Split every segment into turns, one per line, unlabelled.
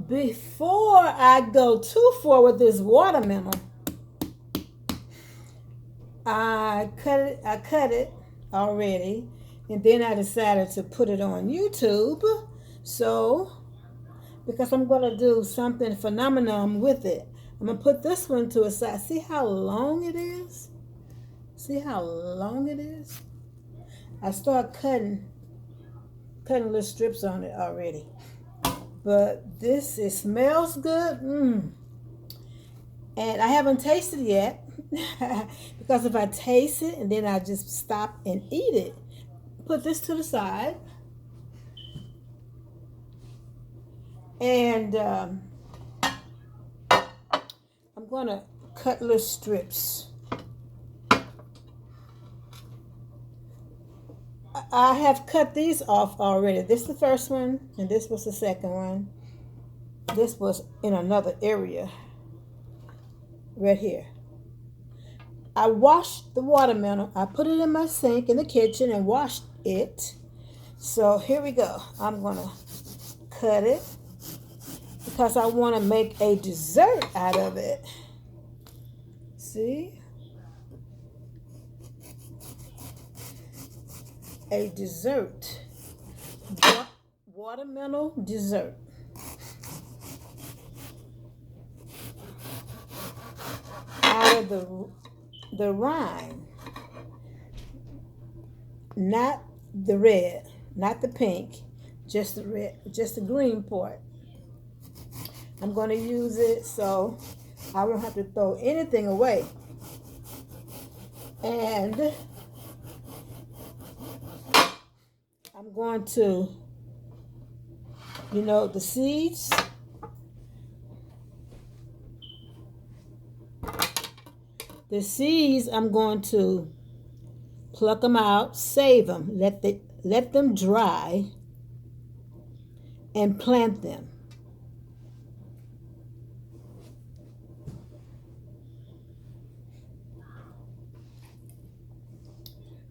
before I go too far with this watermelon, I cut it already, and then I decided to put it on YouTube. So because I'm gonna do something phenomenal with it, I'm gonna put this one to a side. See how long it is? See how long it is? I start cutting little strips on it already. But this, it smells good. And I haven't tasted it yet. Because if I taste it and then I just stop and eat it, put this to the side. And I'm going to cut little strips. I have cut these off already. This is the first one, and this was the second one. This was in another area right here. I washed the watermelon. I put it in my sink in the kitchen and washed it. So here we go. I'm going to cut it because I want to make a dessert out of it. See? A dessert. Watermelon dessert. Out of the rind, not the red, not the pink, just the red, just the green part. I'm going to use it so I won't have to throw anything away. And I'm going to, the seeds. The seeds, I'm going to pluck them out, save them, let them dry, and plant them.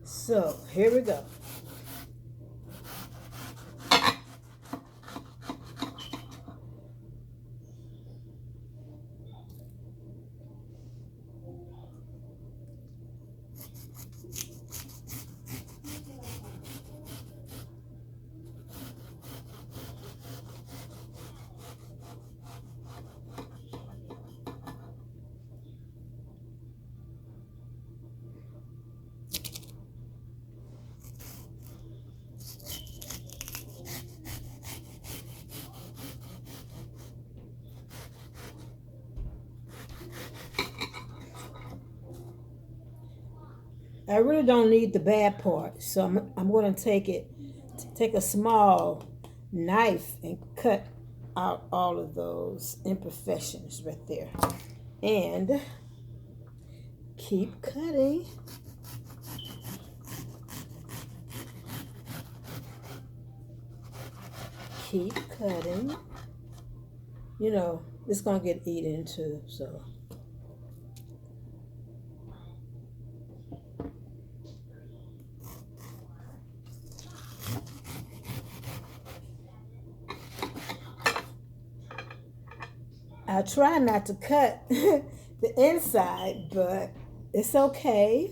So here we go. I really don't need the bad part, so I'm going to take a small knife and cut out all of those imperfections right there. And keep cutting. Keep cutting. It's going to get eaten too, so. I try not to cut the inside, but it's okay.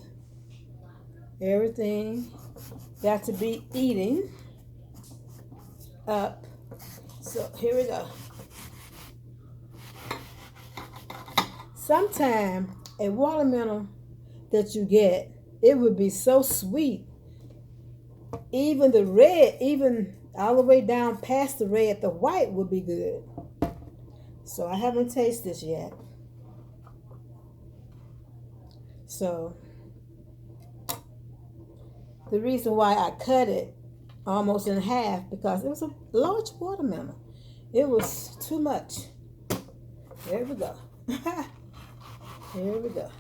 Everything got to be eating up. So here we go. Sometimes a watermelon that you get, it would be so sweet. Even the red, even all the way down past the red, the white would be good. So I haven't tasted this yet. So the reason why I cut it almost in half, because it was a large watermelon. It was too much. There we go. Here we go.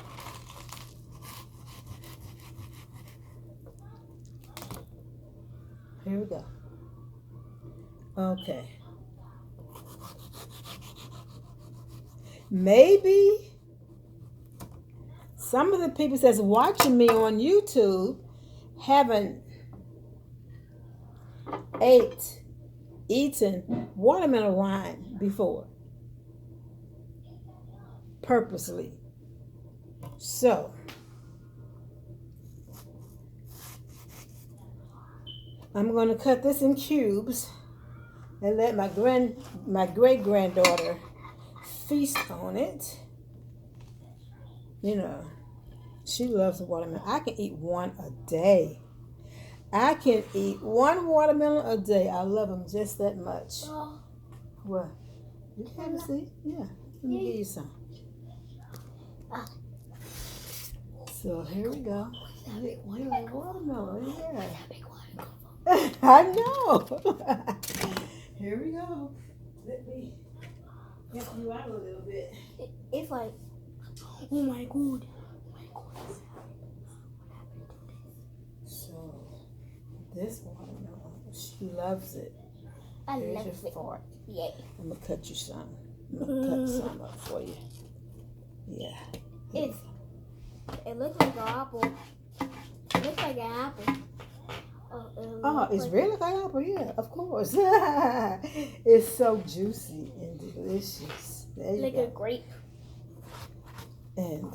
Here we go. Okay. Maybe some of the people that's watching me on YouTube haven't eaten watermelon rind before, purposely. So I'm going to cut this in cubes and let my great granddaughter feast on it. You know, she loves watermelon. I can eat one a day. I can eat one watermelon a day. I love them just that much. What? You can see? Yeah. Let me give you some. So here we go. You like watermelon? Yeah. I know. Here we go. Let me help you out a little bit.
It's like, oh my god.
So this watermelon, she loves it.
I
Here's
love
your
it.
fork.
Yeah.
I'm gonna cut you some. I'm gonna cut some up for you. Yeah.
It looks like an apple. It looks like an apple.
Oh, it's really like apple, yeah, of course. It's so juicy and delicious. There you
like
go.
a grape.
And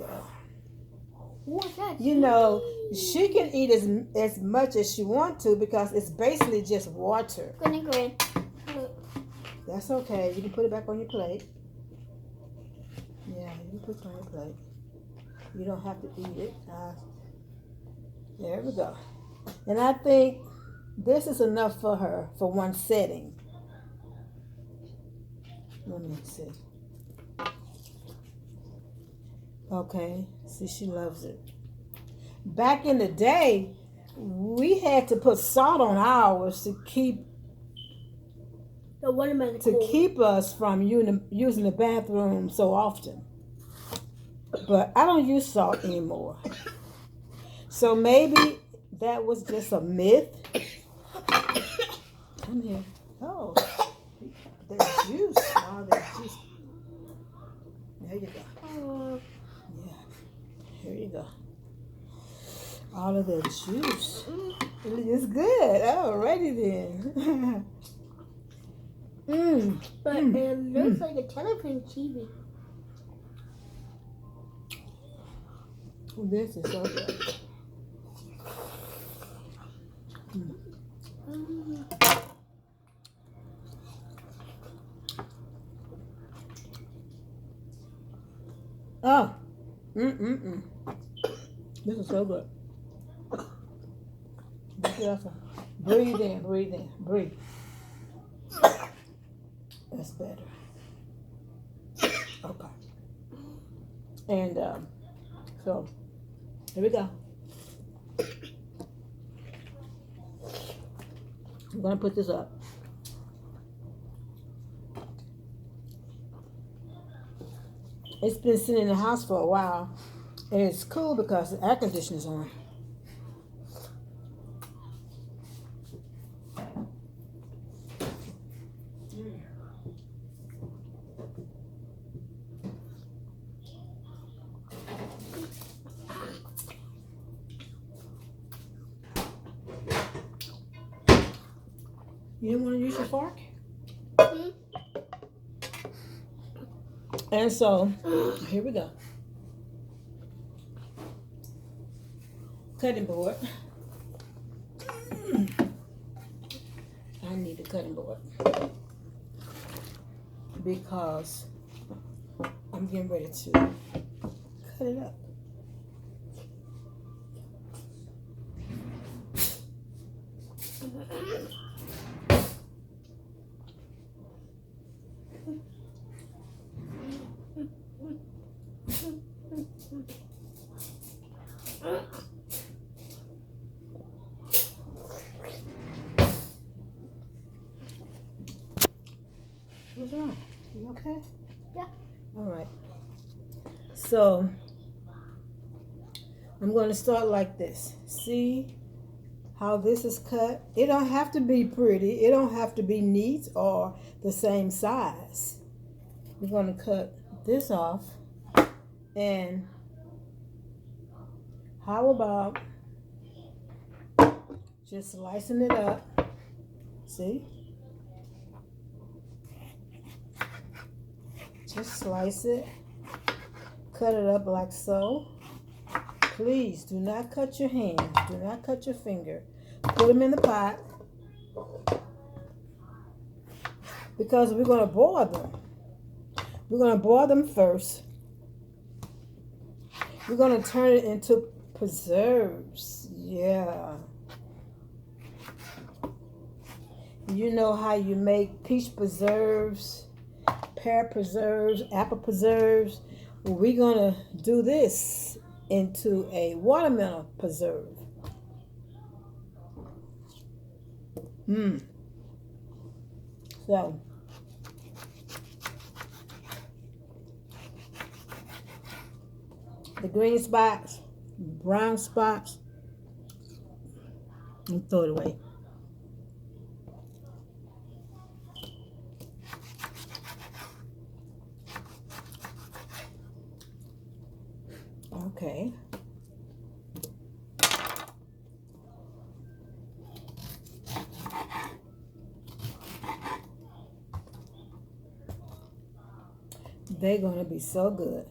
What's that?
you know, she can eat as much as she wants to because it's basically just water.
Gonna
That's okay. You can put it back on your plate. Yeah, you can put it on your plate. You don't have to eat it. There we go. And I think this is enough for her for one setting. Let me see. Okay, see, she loves it. Back in the day, we had to put salt on ours to keep
the watermelon
keep us from using the bathroom so often. But I don't use salt anymore. So maybe that was just a myth. Come here. Oh, there's juice. Oh, there's juice. There you go. Yeah. Here you go. All of that juice. It's good. Alrighty then.
But it looks like a telephone TV.
This is so good. Oh, this is so good. Be careful. Breathe in, breathe in, breathe. That's better. Okay. And so here we go. I'm gonna put this up. It's been sitting in the house for a while, and it's cool because the air conditioner's on. You didn't want to use your fork? And so, here we go. Cutting board. I need a cutting board because I'm getting ready to cut it up. What's wrong? You okay?
Yeah.
All right. So I'm going to start like this. See how this is cut? It don't have to be pretty. It don't have to be neat or the same size. We're going to cut this off. And how about just slicing it up? See? Just slice it. Cut it up like so. Please do not cut your hand. Do not cut your finger. Put them in the pot. Because we're going to boil them. We're going to boil them first. We're going to turn it into preserves. Yeah. You know how you make peach preserves, pear preserves, apple preserves. Well, we're going to do this into a watermelon preserve. So, the green spots, brown spots, and throw it away. Okay. They're going to be so good.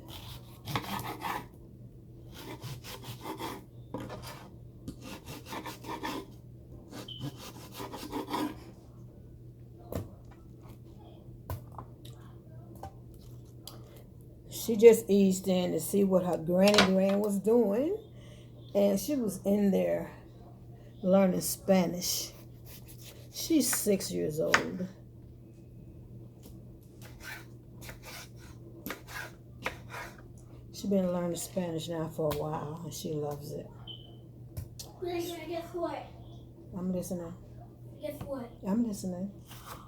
She just eased in to see what her granny was doing. And she was in there learning Spanish. She's 6 years old. She's been learning Spanish now for a while, and she loves it.
Guess what?
I'm listening.
Guess what?
I'm listening.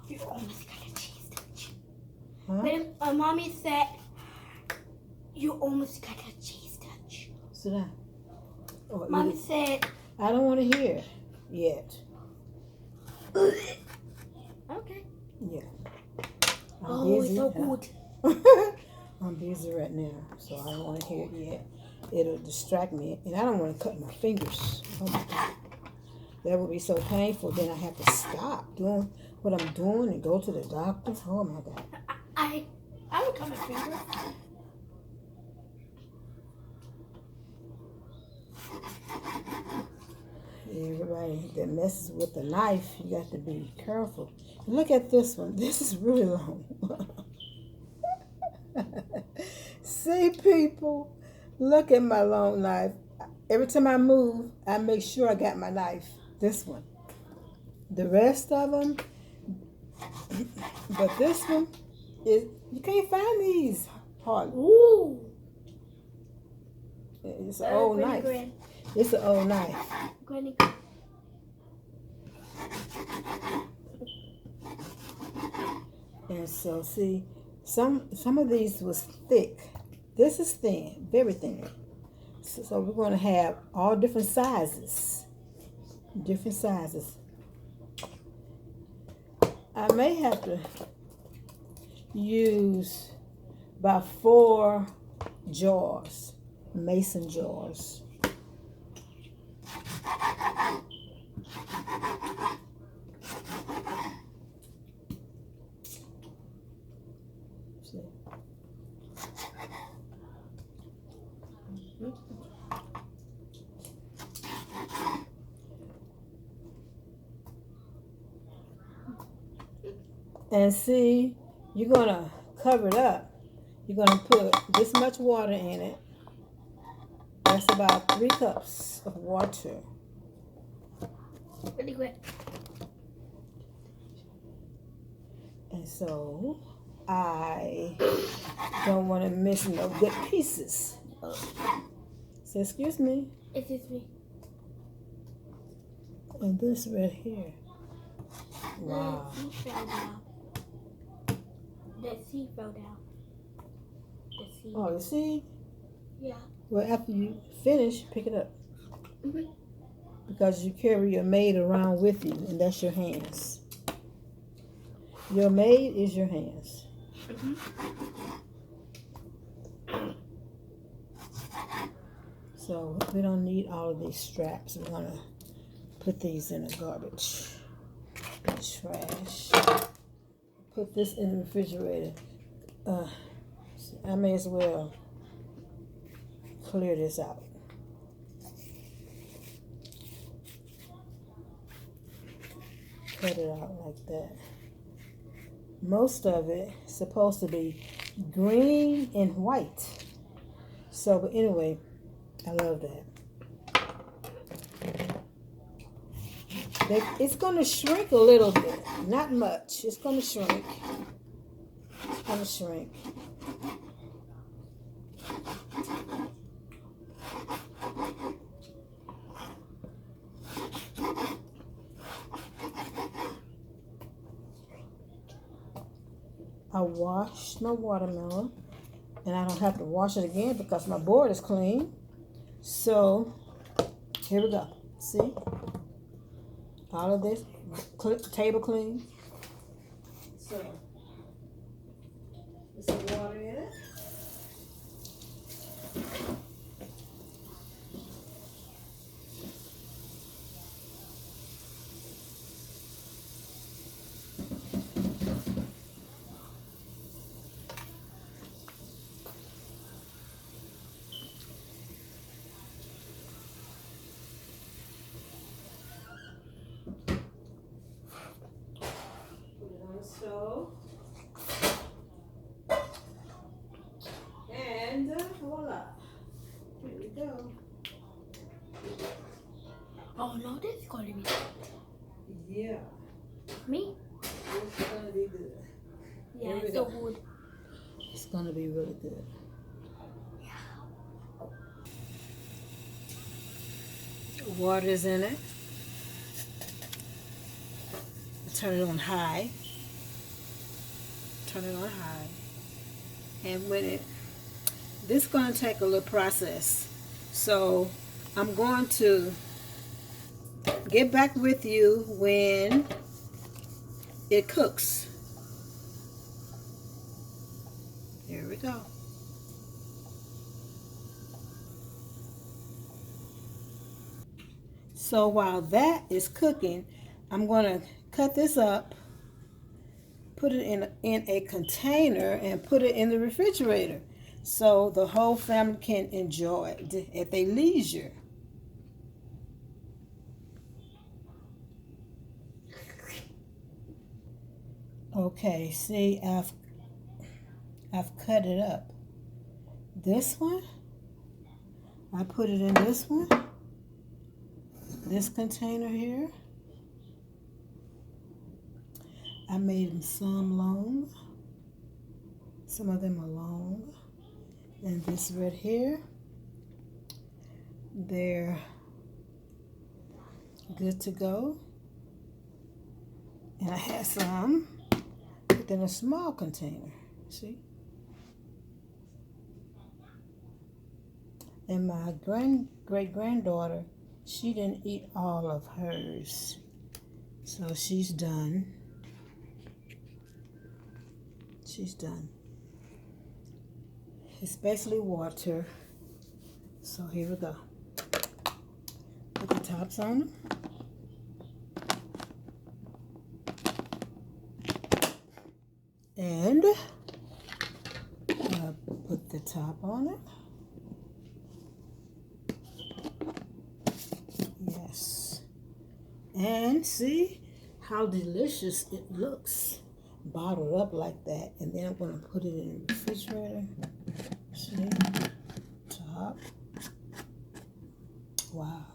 You almost got a cheese touch.
Huh?
Mommy said you almost got a cheese touch.
Sit down. Oh,
Mommy said.
I don't want to hear yet.
Okay.
Yeah.
Oh, it's so good.
I'm busy right now, so I don't want to hear it yet. It'll distract me, and I don't want to cut my fingers. Oh my God. That would be so painful. Then I have to stop doing what I'm doing and go to the doctor. Oh my God.
I would cut my finger.
Everybody that messes with the knife, you got to be careful. Look at this one. This is really long. See, people, look at my long knife. Every time I move, I make sure I got my knife. This one. The rest of them, but this one, you can't find these hardly.
Ooh.
It's an old knife. It's an old knife.
Granny.
And so, see, some of these was thick. This is thin, very thin. So we're going to have all different sizes. Different sizes. I may have to use about 4 jars, mason jars. And see, you're going to cover it up. You're going to put this much water in it. That's about 3 cups of water.
Really quick.
And so, I don't want to miss no good pieces. So, excuse me.
Excuse me.
And this right here. Wow.
The seed fell down. The seed fell down. The seed.
Oh, the seed?
Yeah.
Well, after you finish, pick it up.
Mm-hmm.
Because you carry your maid around with you, and that's your hands. Your maid is your hands.
Mm-hmm.
So we don't need all of these straps. We're going to put these in the garbage. Trash. Put this in the refrigerator. I may as well clear this out. Cut it out like that. Most of it is supposed to be green and white. So, but anyway, I love that. It's going to shrink a little bit. Not much. It's going to shrink. It's going to shrink. I washed my watermelon, and I don't have to wash it again because my board is clean. So, here we go. See? All of this table clean. So, there's some water in it. So, and voila, here we go.
Oh no, this is gonna be
Yeah,
me.
it's gonna be good.
Yeah,
Here we
it's so
go.
good.
It's gonna be really good. Water's in it. Turn it on high. Turn it on high. And when this is going to take a little process. So I'm going to get back with you when it cooks. Here we go. So while that is cooking, I'm going to cut this up, put it in a container, and put it in the refrigerator so the whole family can enjoy it at their leisure. Okay, see, I've cut it up. This one, I put it in this one, this container here. I made them some long. Some of them are long. And this right here, they're good to go. And I had some within a small container. See? And my great-granddaughter, she didn't eat all of hers. So she's done. She's done. It's basically water. So here we go. Put the tops on them. And put the top on it. Yes. And see how delicious it looks. Bottled up like that. And then I'm going to put it in the refrigerator. See? Top. Wow.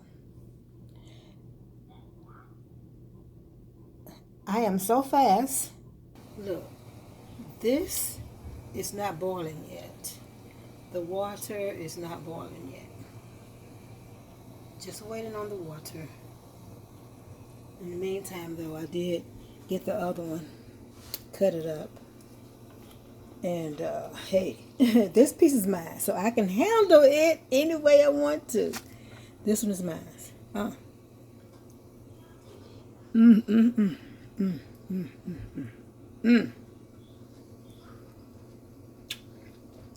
I am so fast. Look. This is not boiling yet. The water is not boiling yet. Just waiting on the water. In the meantime, though, I did get the other one, cut it up. And, hey, this piece is mine, so I can handle it any way I want to. This one is mine.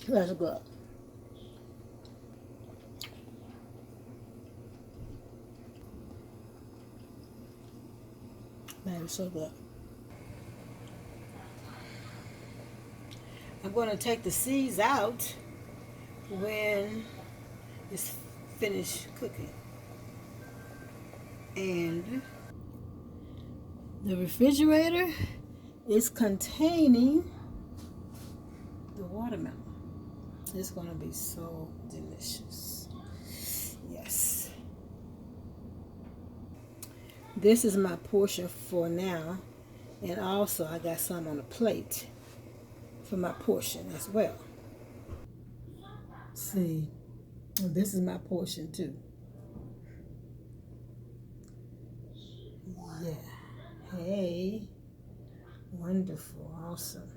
Let's go. Man, it's so good. I'm going to take the seeds out when it's finished cooking. And the refrigerator is containing the watermelon. It's going to be so delicious. Yes. This is my portion for now. And also I got some on a plate for my portion as well. See, this is my portion too. Yeah. Hey. Wonderful. Awesome.